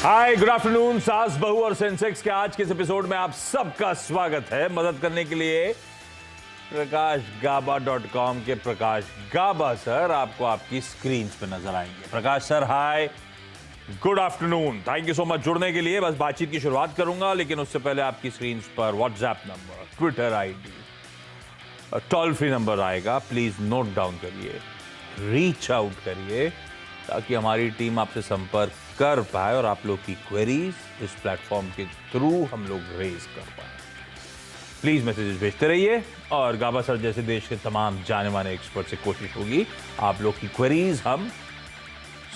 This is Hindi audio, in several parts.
हाय, गुड आफ्टरनून। सास बहू और सेंसेक्स के आज के इस एपिसोड में आप सबका स्वागत है। मदद करने के लिए प्रकाशगाबा.com के प्रकाश गाबा सर आपको आपकी स्क्रीन पे नजर आएंगे। Prakash sir, hi, good afternoon. Thank you so much जुड़ने के लिए। बस बातचीत की शुरुआत करूंगा, लेकिन उससे पहले आपकी स्क्रीन पर WhatsApp number, Twitter ID, toll free number आएगा। प्लीज नोट डाउन करिए, रीच आउट करिए, ताकि हमारी टीम आपसे संपर्क कर पाए और आप लोग की क्वेरीज इस प्लेटफॉर्म के थ्रू हम लोग रेज कर पाए। प्लीज मैसेजेस भेजते रहिए और गाबा सर जैसे देश के तमाम जाने माने एक्सपर्ट से कोशिश होगी आप लोग की क्वेरीज हम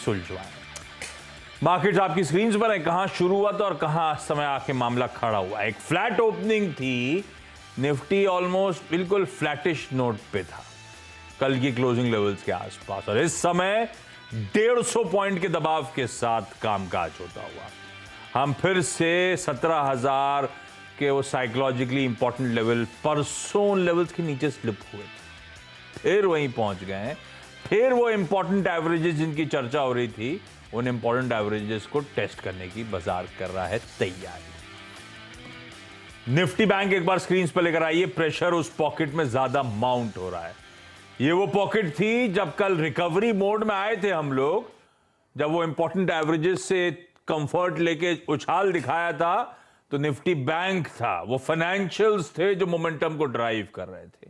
सुलझवाएं। मार्केट्स आपकी स्क्रीन पर है। कहां शुरू हुआ था और कहां समय आके मामला खड़ा हुआ। एक फ्लैट ओपनिंग थी, निफ्टी ऑलमोस्ट बिल्कुल फ्लैटिश नोट पे था कल की क्लोजिंग लेवल्स के आसपास, और इस समय 150 पॉइंट के दबाव के साथ कामकाज होता हुआ हम फिर से 17,000 के वो साइकोलॉजिकली इंपॉर्टेंट लेवल, परसों लेवल्स के नीचे स्लिप हुए थे, फिर वहीं पहुंच गए। फिर वो इंपॉर्टेंट एवरेजेस जिनकी चर्चा हो रही थी, उन इंपॉर्टेंट एवरेजेस को टेस्ट करने की बाजार कर रहा है तैयारी। निफ्टी बैंक एक बार स्क्रीन पर लेकर आइए। प्रेशर उस पॉकेट में ज्यादा माउंट हो रहा है। ये वो पॉकेट थी जब कल रिकवरी मोड में आए थे हम लोग, जब वो इंपॉर्टेंट एवरेजेस से कंफर्ट लेके उछाल दिखाया था, तो निफ्टी बैंक था, वो फाइनेंशियल्स थे जो मोमेंटम को ड्राइव कर रहे थे।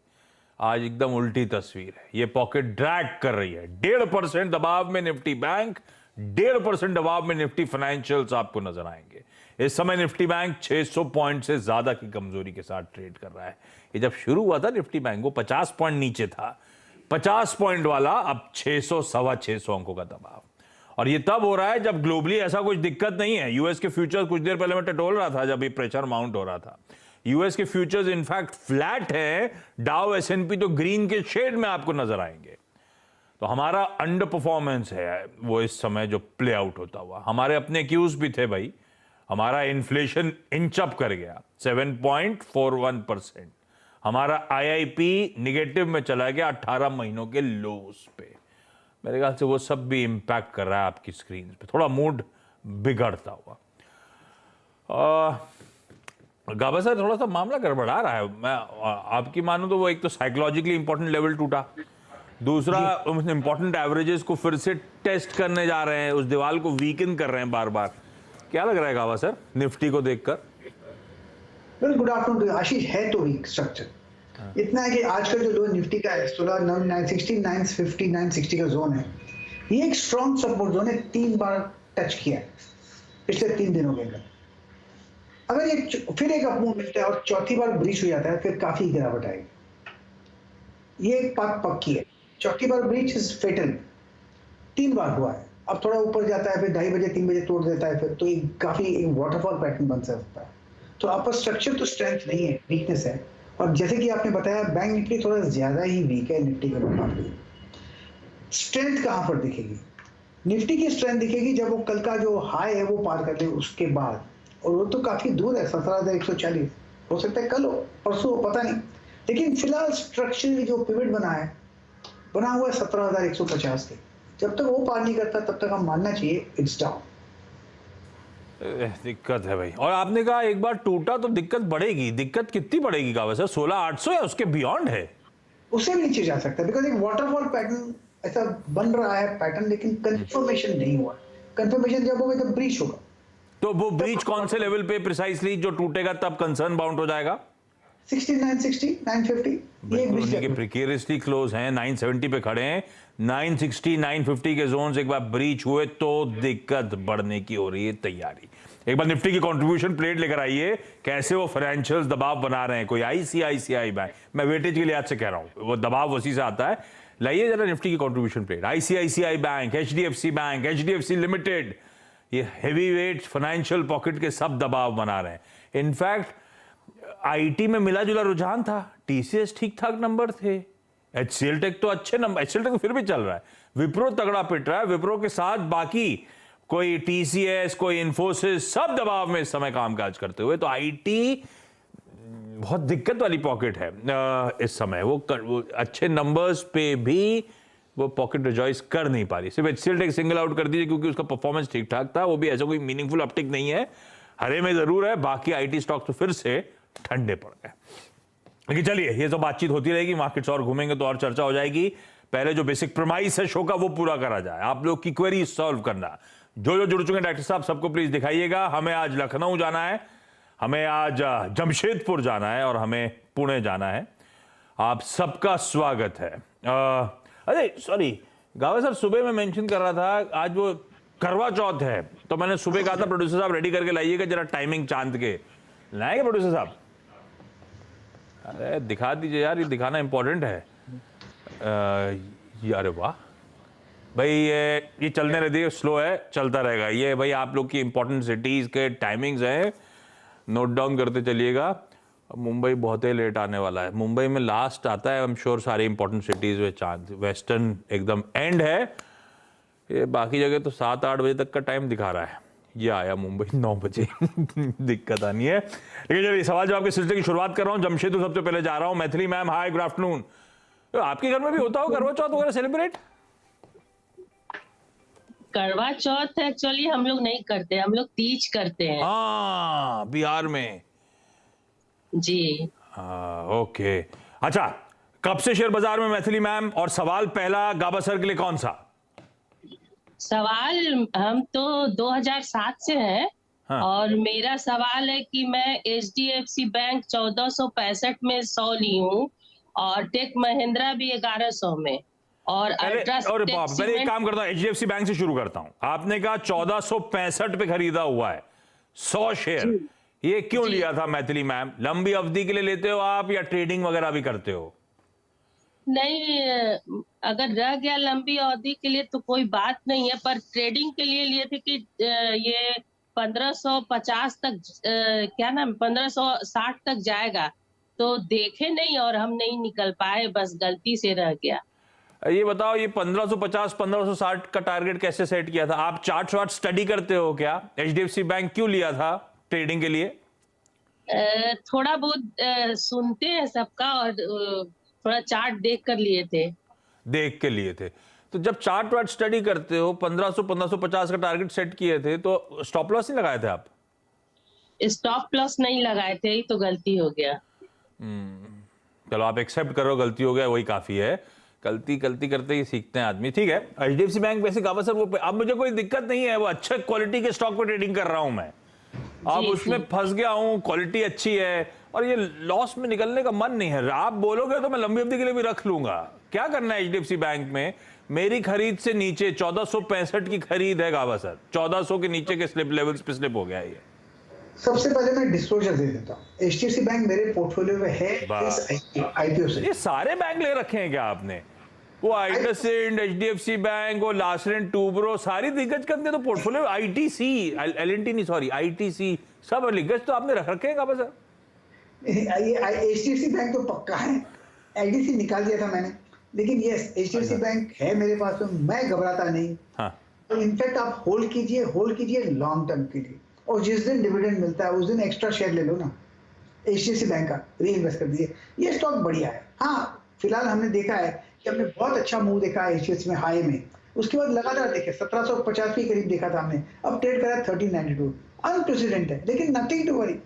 आज एकदम उल्टी तस्वीर है। ये पॉकेट ड्रैग कर रही है। 1.5% दबाव में निफ्टी बैंक, 1.5% दबाव में निफ्टी फाइनेंशियल्स आपको नजर आएंगे। इस समय निफ्टी बैंक 600 पॉइंट से ज्यादा की कमजोरी के साथ ट्रेड कर रहा है। ये जब शुरू हुआ था निफ्टी बैंक, वो 50 पॉइंट नीचे था, 50 पॉइंट वाला, अब 600, 625 अंकों का दबाव। और ये तब हो रहा है जब ग्लोबली ऐसा कुछ दिक्कत नहीं है। यूएस के फ्यूचर्स कुछ देर पहले मैं टटोल रहा था जब ये प्रेशर माउंट हो रहा था। यूएस के फ्यूचर्स इनफैक्ट फ्लैट है। डाउ एसएनपी तो ग्रीन के शेड में आपको नजर आएंगे। तो हमारा अंडर परफॉर्मेंस है वो इस समय जो प्ले आउट होता हुआ। हमारे अपने क्यूज भी थे भाई। हमारा इन्फ्लेशन इंच अप कर गया 7.41%। हमारा आईआईपी निगेटिव में चला गया 18 महीनों के लोस पे। मेरे ख्याल से वो सब भी इंपैक्ट कर रहा है आपकी स्क्रीन पे, थोड़ा मूड बिगड़ता हुआ। गाबा सर, थोड़ा सा मामला गड़बड़ा रहा है। मैं आपकी मानूं तो वो एक तो साइकोलॉजिकली इंपॉर्टेंट लेवल टूटा, दूसरा इंपॉर्टेंट एवरेजेस को फिर से टेस्ट करने जा रहे हैं, उस दीवार को वीकन कर रहे हैं बार बार। क्या लग रहा है गाबा सर निफ्टी को देखकर? गुड आफ्टरनून आशीष। है तो वीक स्ट्रक्चर इतना है कि आज का जो लो निफ्टी का है 960, 950, 960 का जोन है, ये एक स्ट्रॉन्ग सपोर्ट जोन है। 3 बार टच किया है पिछले 3 दिनों के अंदर। अगर ये फिर एक अपमूव मिलता है और चौथी बार ब्रीच हो जाता है, फिर काफी गिरावट आएगी। ये एक बात पक्की है, चौथी बार ब्रीच इज फेटल। 3 बार हुआ है, अब थोड़ा ऊपर जाता है, फिर 2:30 बजे 3 बजे तोड़ देता है, फिर तो एक काफी वाटरफॉल पैटर्न बन सकता है। तो अपर स्ट्रक्चर तो स्ट्रेंथ नहीं है, वीकनेस है। और जैसे कि आपने बताया, बैंक निफ्टी थोड़ा ज्यादा ही वीक है निफ्टी के मुकाबले। स्ट्रेंथ कहां पर दिखेगी? निफ्टी की स्ट्रेंथ दिखेगी जब वो कल का जो हाई है वो पार कर ले उसके बाद, और वो तो काफी दूर है, 17,140। हो सकता है कल हो, परसों हो, पता नहीं। लेकिन फिलहाल स्ट्रक्चर जो पिवट बना हुआ है 17,150 के। जब तक वो पार नहीं करता तब तक हम मानना चाहिए इट्स डाउन। दिक्कत है भाई। और आपने कहा एक बार टूटा तो दिक्कत बढ़ेगी। दिक्कत कितनी बढ़ेगी गाबा सर? 16,800 या उसके बियॉन्ड है? उससे भी नीचे जा सकता है, बिकॉज एक वाटरफॉल पैटर्न ऐसा बन रहा है पैटर्न, लेकिन कंफर्मेशन नहीं हुआ। कंफर्मेशन जब होगा तब ब्रीच होगा। तो वो ब्रीच कौन से लेवल पे प्रिसाइसली जो टूटेगा तब कंसर्न बाउंड हो जाएगा? 960, 950 ये उन्हीं के प्रिकेरियसली क्लोज हैं, 970 पे खड़े हैं। 960, 950 के जोन एक बार ब्रीच हुए तो दिक्कत बढ़ने की हो रही है तैयारी। एक बार निफ्टी की कंट्रीब्यूशन प्लेट लेकर आइए, कैसे वो फाइनेंशियल्स दबाव बना रहे हैं। कोई आईसीआईसीआई बैंक, मैं वेटेज के लिहाज से कह रहा हूं, वो दबाव उसी से आता है। लाइए जरा निफ्टी की contribution plate. ICICI bank, HDFC bank, HDFC limited, ये हेवी वेट फाइनेंशियल पॉकेट के सब दबाव बना रहे हैं। इनफैक्ट आईटी में मिला जुला रुझान था, टीसीएस ठीक ठाक नंबर थे, एचसीएल टेक तो अच्छे नंबर, एचसीएल टेक तो फिर भी चल रहा है, विप्रो तगड़ा पिट रहा है। विप्रो के साथ बाकी कोई टीसीएस, कोई इन्फोसिस, सब दबाव में इस समय कामकाज करते हुए। तो आईटी बहुत दिक्कत वाली पॉकेट है इस समय। वो अच्छे नंबर्स पे भी वो पॉकेट रिजॉइस कर नहीं पा रही। सिर्फ HCL टेक सिंगल आउट कर दीजिए क्योंकि उसका परफॉर्मेंस ठीक ठाक था, वो भी ऐसा कोई मीनिंगफुल अपटिक नहीं है, हरे में जरूर है, बाकी IT स्टॉक तो फिर से ठंडे पड़ गए। लेकिन चलिए, ये तो बातचीत होती रहेगी, मार्केट्स और घूमेंगे तो और चर्चा हो जाएगी। पहले जो बेसिक प्रमाइस है शो का वो पूरा करा जाए, आप लोग की क्वेरी सॉल्व करना। जो जुड़ चुके हैं डॉक्टर साहब, सबको प्लीज दिखाइएगा। हमें आज लखनऊ जाना है, हमें आज जमशेदपुर जाना है और हमें पुणे जाना है। आप सबका स्वागत है। अरे सॉरी गावा सर, सुबह मैं मेंशन कर रहा था आज वो करवा चौथ है, तो मैंने सुबह कहा था प्रोड्यूसर साहब रेडी करके लाइएगा जरा टाइमिंग चांद के। लाएंगे प्रोड्यूसर साहब? अरे दिखा दीजिए यार, ये दिखाना इंपॉर्टेंट है। अरे वाह भाई, ये चलने रही, स्लो है, चलता रहेगा ये। भाई आप लोग की इंपॉर्टेंट सिटीज के टाइमिंग्स हैं, नोट डाउन करते चलिएगा। मुंबई बहुत ही लेट आने वाला है, मुंबई में लास्ट आता है आई एम श्योर सारी इंपॉर्टेंट सिटीज में चांद, वेस्टर्न एकदम एंड है, ये बाकी जगह तो 7-8 बजे तक का टाइम दिखा रहा है। ये आया मुंबई 9 बजे दिक्कत आनी है। लेकिन चलिए सवाल जवाब के सिलसिले की शुरुआत कर रहा हूँ। जमशेदपुर सबसे पहले जा रहा हूँ। मैथिली मैम, हाय गुड आफ्टरनून। आपके घर में भी होता हो करवा चौथ वगैरह सेलिब्रेट? करवा चौथ एक्चुअली हम लोग नहीं करते, हम लोग तीज करते हैं। हाँ, बिहार में जी। ओके, अच्छा कब से शेयर बाजार में मैथिली मैम? और सवाल पहला गाबा सर के लिए कौन सा सवाल? हम तो 2007 से हैं। हाँ। और मेरा सवाल है कि मैं HDFC बैंक 1465 में 100 ली हूँ और टेक महिंद्रा भी 1100 में, और पहले एक काम करता हूं, HDFC बैंक से शुरू करता हूं। आपने कहा 1465 पे खरीदा हुआ है 100 शेयर, ये क्यों लिया था मैथिली मैम? लंबी अवधि के लिए लेते हो आप या ट्रेडिंग वगैरह भी करते हो? नहीं, अगर रह गया लंबी अवधि के लिए तो कोई बात नहीं है, पर ट्रेडिंग के लिए लिए थे कि ये 1550 तक, क्या नाम, 1560 तक जाएगा, तो देखे नहीं और हम नहीं निकल पाए, बस गलती से रह गया। ये बताओ, ये 1550 1560 का टारगेट कैसे सेट किया था? आप चार्ट वार्ट स्टडी करते हो क्या? HDFC बैंक क्यों लिया था ट्रेडिंग के लिए? थोड़ा बहुत सुनते हैं सबका और थोड़ा चार्ट देख कर लिए थे। देख के लिए थे, तो जब चार्ट वार्ट स्टडी करते हो 1500 1550 का टारगेट सेट किए थे, तो स्टॉप लॉस नहीं लगाए थे आप? स्टॉप लॉस नहीं लगाए थे, तो गलती हो गया। चलो आप एक्सेप्ट करो गलती हो गया, वही काफी है। गलती करते ही सीखते हैं आदमी, ठीक है। HDFC बैंक वैसे गावा सर वो अब मुझे कोई दिक्कत नहीं है, वो अच्छे क्वालिटी के स्टॉक पे ट्रेडिंग कर रहा हूं मैं, अब उसमें फंस गया हूं, क्वालिटी अच्छी है और ये लॉस में निकलने का मन नहीं है। आप बोलोगे तो मैं लंबी अवधि के लिए भी रख लूंगा। क्या करना है HDFC बैंक में? मेरी खरीद से नीचे 1465 की खरीद है गावा सर, 1400 के नीचे के स्लिप लेवल्स पे स्लिप हो गया है ये। सबसे पहले मैं डिस्क्लोजर दे देता हूँ, HDFC बैंक मेरे पोर्टफोलियो में है इस IPO से। ये सारे बैंक ले रखे हैं क्या आपने? वो आइटसेंड, HDFC बैंक, वो लासरेंट, टूब्रो, सारी दिग्गज कंपनी तो पोर्टफोलियो, ITC, LNT नहीं सॉरी, ITC, सब दिग्गज तो आपने रख रखे हैं गावा सर। ये HDFC बैंक तो पक्का है, IDC निकाल दिया था मैंने, लेकिन यस HDFC बैंक है मेरे पास, तो मैं घबराता नहीं। हाँ। तो इनफैक्ट आप होल्ड कीजिए लॉन्ग टर्म के लिए, और जिस दिन डिविडेंड मिलता है उस दिन एक्स्ट्रा शेयर ले लो ना HDFC बैंक का, री इन्वेस्ट कर दीजिए। ये स्टॉक बढ़िया है। हाँ, फिलहाल हमने देखा है कि हमने बहुत अच्छा मूव देखा है HDFC में हाई में, उसके बाद लगातार देखे 1750 के करीब देखा था हमने, अब ट्रेड करा 1392, अनप्रेसिडेंट है, लेकिन नथिंग टू वरी।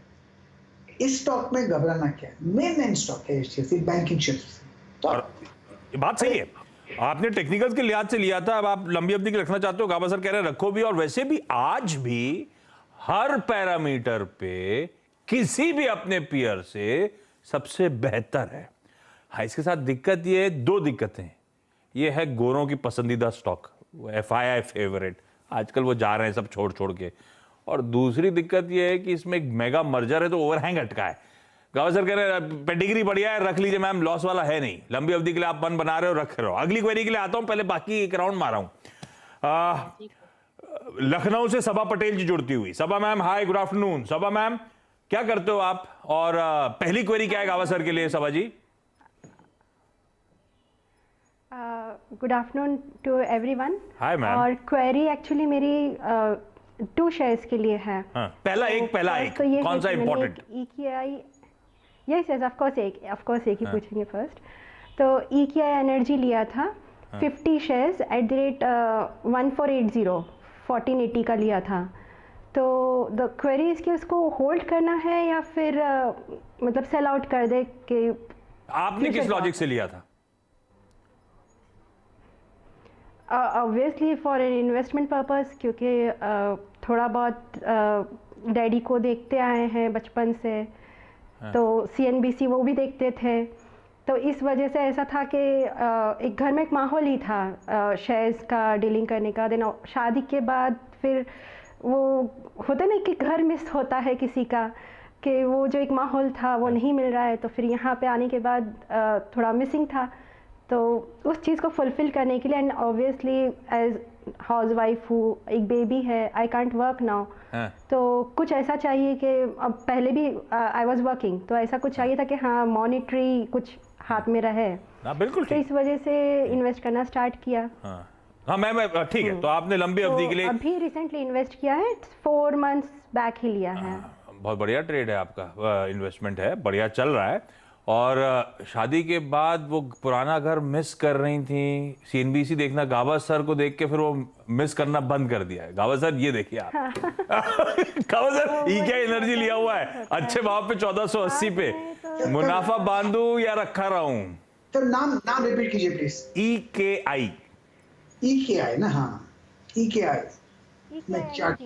इस स्टॉक में घबराना क्या है, मेन स्टॉक है HDFC बैंकिंग शेयर्स। तो बात सही है, आपने टेक्निकल्स के लिहाज से लिया था, अब आप लंबी अवधि के रखना चाहते हो, गाबा सर कह रहे हैं रखो भी, और वैसे भी आज भी हर पैरामीटर पे किसी भी अपने पीयर से सबसे बेहतर है। हाँ, इसके साथ दिक्कत ये है, दो दिक्कतें। ये है गोरों की पसंदीदा स्टॉक, FII फेवरेट, आजकल वो जा रहे हैं सब छोड़ के। और दूसरी दिक्कत ये है कि इसमें एक मेगा मर्जर है, तो ओवरहैंग अटका है। गावा सर कह रहे हैं पेडिग्री बढ़िया है, रख लीजिए मैम, लॉस वाला है नहीं, लंबी अवधि के लिए आप मन बना रहे हो, रख रहे हो। अगली क्वेरी के लिए आता हूं, पहले बाकी एक राउंड मारा हूं। लखनऊ से सबा पटेल जी जुड़ती हुई। सबा मैम, हाय गुड आफ्टरनून। सबा मैम, क्या करते हो आप, और पहली क्वेरी क्या है गावा सर के लिए? Saba ji, good afternoon to everyone. Hi ma'am. और क्वेरी एक्चुअली मेरी 2 शेयर्स के लिए है। हाँ, पहला एक तो ये कौन सा important? EKI, yes of course एक ही पूछेंगे फर्स्ट। तो EKI एनर्जी लिया था 50 शेयर्स एट द रेट 1480 1480 का लिया था। तो द क्वेरी इसकी उसको होल्ड करना है या फिर मतलब सेल आउट कर दे कि आपने किस लॉजिक से लिया था? Obviously for an investment purpose, क्योंकि थोड़ा बहुत डैडी को देखते आए हैं बचपन से। तो CNBC वो भी देखते थे, तो इस वजह से ऐसा था कि एक घर में एक माहौल ही था शेयर्स का डीलिंग करने का। देन शादी के बाद फिर वो होता ना कि घर मिस होता है किसी का, कि वो जो एक माहौल था वो नहीं मिल रहा है। तो फिर यहाँ पे आने के बाद थोड़ा मिसिंग था, तो उस चीज़ को फुलफिल करने के लिए। And obviously as housewife हूँ, एक बेबी है, आई कांट वर्क नाउ, तो कुछ ऐसा चाहिए कि अब पहले भी आई वाज वर्किंग, तो ऐसा कुछ चाहिए था कि हाँ मॉनिटरी कुछ हाथ में रहे। बिल्कुल तो इस वजह से इन्वेस्ट करना स्टार्ट किया। हाँ मैम, ठीक है। तो आपने लंबी अवधि के लिए अभी रिसेंटली इन्वेस्ट किया है, 4 मंथ्स बैक ही लिया है। बहुत बढ़िया ट्रेड है आपका, इन्वेस्टमेंट है, बढ़िया चल रहा है। और शादी के बाद वो पुराना घर मिस कर रही थी, CNBC देखना, गाबा सर को देख के फिर वो मिस करना बंद कर दिया है। गाबा सर ये देखिए आप गाबा सर ये क्या एनर्जी लिया हुआ है, अच्छे भाव पे 1480 पे, मुनाफा बांधू या रखा रहूं? सर नाम रिपीट कीजिए प्लीज। EKI ना? हाँ EKI मैं चार्ट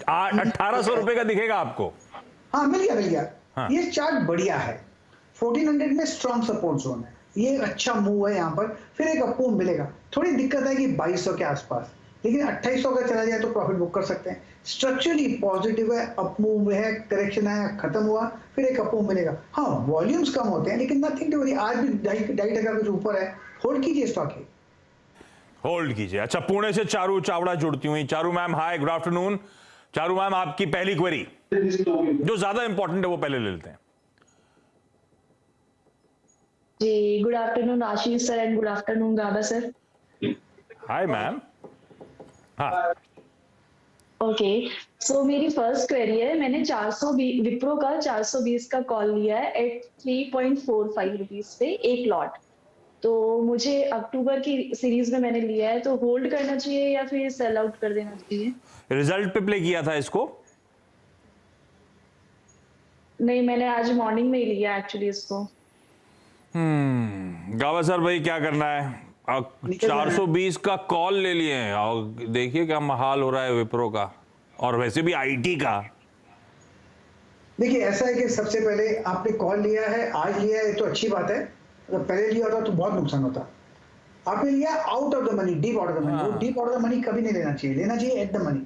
1800 रुपए का दिखेगा आपको। हाँ मिल गया। हाँ। ये चार्ट बढ़िया है, 1400 में स्ट्रॉन्ग सपोर्ट जोन है, ये अच्छा मूव है यहाँ पर। फिर एक अप मूव मिलेगा, थोड़ी दिक्कत है कि 2200 के आसपास, लेकिन 2800 का चला जाए तो प्रॉफिट बुक कर सकते हैं। स्ट्रक्चरली पॉजिटिव है, अप मूव है, करेक्शन आया, खत्म हुआ, फिर एक अप मूव मिलेगा। हाँ वॉल्यूम्स कम होते हैं लेकिन नथिंग टू वरी, आज भी 2.5% कुछ ऊपर है। होल्ड कीजिए स्टॉक ही, होल्ड कीजिए। अच्छा, पुणे से चारू चावड़ा जुड़ती हुई। Charu ma'am hi, good afternoon. Charu ma'am, आपकी पहली क्वेरी जो ज्यादा इंपॉर्टेंट है वो पहले ले लेते हैं। जी good afternoon Ashish sir and good afternoon Gaba sir. Hi ma'am. हाँ ओके, सो मेरी फर्स्ट क्वेरी है, मैंने 420 विप्रो का 420 का कॉल लिया है एट 3.45 रुपीज पे एक लॉट। तो मुझे अक्टूबर की सीरीज में मैंने लिया है, तो होल्ड करना चाहिए या फिर सेल आउट कर देना चाहिए? रिजल्ट पे प्ले किया था इसको? नहीं, मैंने आज मॉर्निंग में ही लिया एक्चुअली इसको। गावा सर भाई क्या करना है? 420 का कॉल ले लिए हैं और देखिए क्या हाल हो रहा है विप्रो का, और वैसे भी IT का। देखिए ऐसा है कि सबसे पहले आपने कॉल लिया है, आज लिया है तो अच्छी बात है, अगर पहले लिया होता तो बहुत नुकसान होता। आपने लिया out of the money, deep out of the money. वो deep out of the money कभी नहीं लेना चाहिए, लेना चाहिए at the money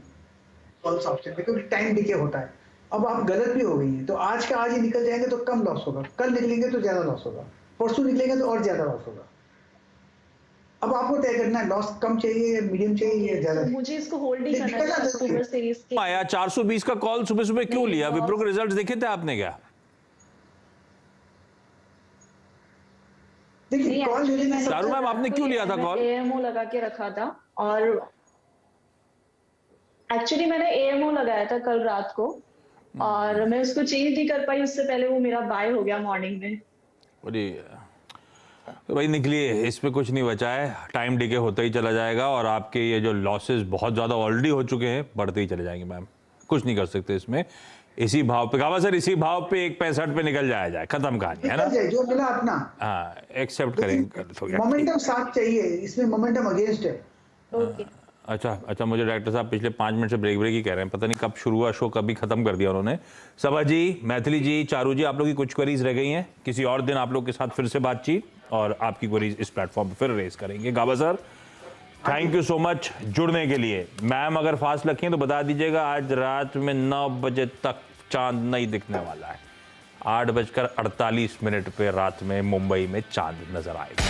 false option पे, क्योंकि टाइम डिके होता है। अब आप गलत भी हो गई हैं, तो आज का आज ही निकल जाएंगे तो कम लॉस होगा, कल निकलेंगे तो ज्यादा लॉस होगा, परसों निकलेंगे तो और ज्यादा लॉस होगा। अब आपको तय करना है लॉस कम चाहिए या मीडियम चाहिए या ज्यादा। मुझे इसको होल्ड ही करना है अक्टूबर सीरीज के। आया 420 का कॉल सुबह सुबह क्यों लिया? विप्रो के रिजल्ट देखे थे आपने क्या? देखिए कॉल ले लेने से चारू मैम आपने क्यों लिया था कॉल? AMO लगा के रखा था, और एक्चुअली मैंने AMO लगाया था कल रात को, और मैं उसको चेंज नहीं कर पाई, उससे पहले वो मेरा बाय हो गया मॉर्निंग में। तो भाई निकलिए, इसमें कुछ नहीं बचा है, टाइम डिके होता ही चला जाएगा और आपके ये जो लॉसेस बहुत ज्यादा ऑलरेडी हो चुके हैं बढ़ते ही चले जाएंगे मैम, कुछ नहीं कर सकते इसमें। इसी भाव पे गावा सर, इसी भाव पे 1.65 पे निकल जाया जाए, खत्म कहानी है ना? जो मिला अपना, हाँ एक्सेप्ट करेंगे। मोमेंटम साथ चाहिए, इसमें मोमेंटम अगेंस्ट है। ओके अच्छा, मुझे डायरेक्टर साहब पिछले 5 मिनट से ब्रेक ही कह रहे हैं, पता नहीं कब शुरू हुआ शो, कभी खत्म कर दिया उन्होंने। सबा जी, मैथिली जी, चारू जी, आप लोग की कुछ क्वेरीज रह गई हैं, किसी और दिन आप लोग के साथ फिर से बातचीत और आपकी क्वेरीज इस प्लेटफॉर्म पर फिर रेज करेंगे। Gaba sir thank you so much जुड़ने के लिए। मैम अगर फास्ट रखें तो बता दीजिएगा, आज रात में 9 बजे तक चांद नहीं दिखने वाला है, 8:48 पे रात में मुंबई में चांद नजर आएगा।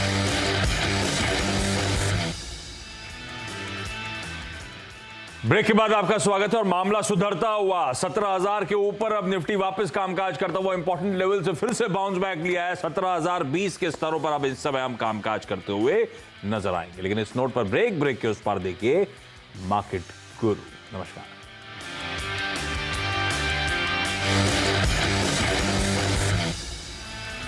ब्रेक के बाद आपका स्वागत है और मामला सुधरता हुआ 17,000 के ऊपर अब निफ्टी वापस कामकाज करता हुआ इंपॉर्टेंट लेवल से फिर से बाउंस बैक लिया है। 17,020 के स्तरों पर अब इस समय हम कामकाज करते हुए नजर आएंगे, लेकिन इस नोट पर ब्रेक के उस पार देखिए मार्केट गुरु। नमस्कार।